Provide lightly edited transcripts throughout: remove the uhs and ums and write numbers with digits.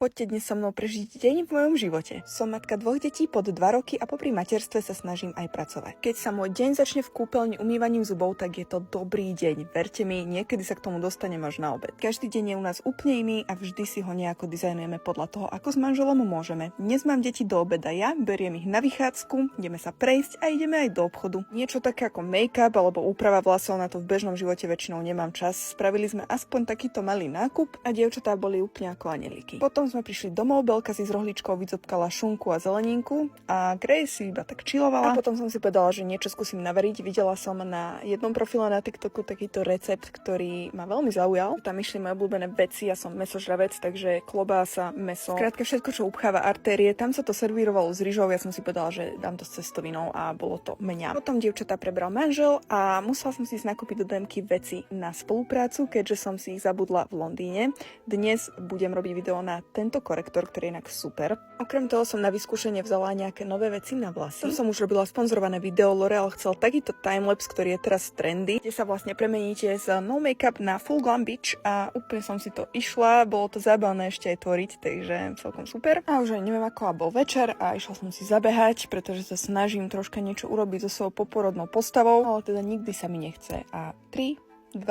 Poďte dnes so mnou prežiť deň v mojom živote. Som matka 2 detí pod 2 roky a popri materstve sa snažím aj pracovať. Keď sa môj deň začne v kúpeľni umývaním zubov, tak je to dobrý deň. Verte mi, niekedy sa k tomu dostanem až na obed. Každý deň je u nás úplne iný a vždy si ho nejako dizajnujeme podľa toho, ako s manželom môžeme. Dnes mám deti do obeda ja, beriem ich na vychádzku, ideme sa prejsť a ideme aj do obchodu. Niečo také ako make-up alebo úprava vlasov, na to v bežnom živote väčšinou nemám čas. Spravili sme aspoň takýto malý nákup a dievčatá boli úplne ako anjeliky. Potom sme prišli domov, Belka si s rohličkou vyzobkala šunku a zeleninku a Grace si iba tak chillovala. A potom som si povedala, že niečo skúsim navariť. Videla som na jednom profile na TikToku takýto recept, ktorý ma veľmi zaujal. Tam išli moje obľúbené veci, ja som mäsožravec, takže klobása, mäso, skrátka všetko, čo upcháva artérie. Tam sa to servírovalo s rýžou, ja som si povedala, že dám to s cestovinou a bolo to mňa. Potom dievčatá prebral manžel a musela som si nakúpiť do DMky veci na spoluprácu, keďže som si ich zabudla v Londýne. Dnes budem robiť video na tento korektor, ktorý je inak super. Okrem toho som na vyskúšanie vzala nejaké nové veci na vlasy. Som už robila sponzorované video, L'Oreal chcel takýto timelapse, ktorý je teraz trendy, kde sa vlastne premeníte z no makeup na full glam beach a úplne som si to išla, bolo to zábavné ešte aj tvoriť, takže celkom super. A už aj neviem ako, a bol večer a išla som si zabehať, pretože sa snažím troška niečo urobiť so svojou poporodnou postavou, ale teda nikdy sa mi nechce. A 3, 2,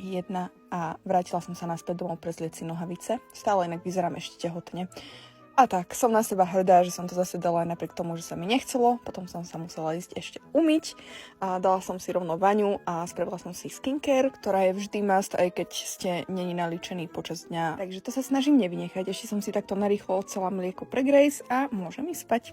1 a vrátila som sa naspäť domov prezlieť si nohavice. Stále inak vyzerám ešte tehotne. A tak, som na seba hrdá, že som to zase dala aj napriek tomu, že sa mi nechcelo. Potom som sa musela ísť ešte umyť a dala som si rovno vaňu a spravila som si skincare, ktorá je vždy must, aj keď ste není naličení počas dňa. Takže to sa snažím nevynechať. Ešte som si takto narýchlo odcela mlieko pre Grace a môžem ísť spať.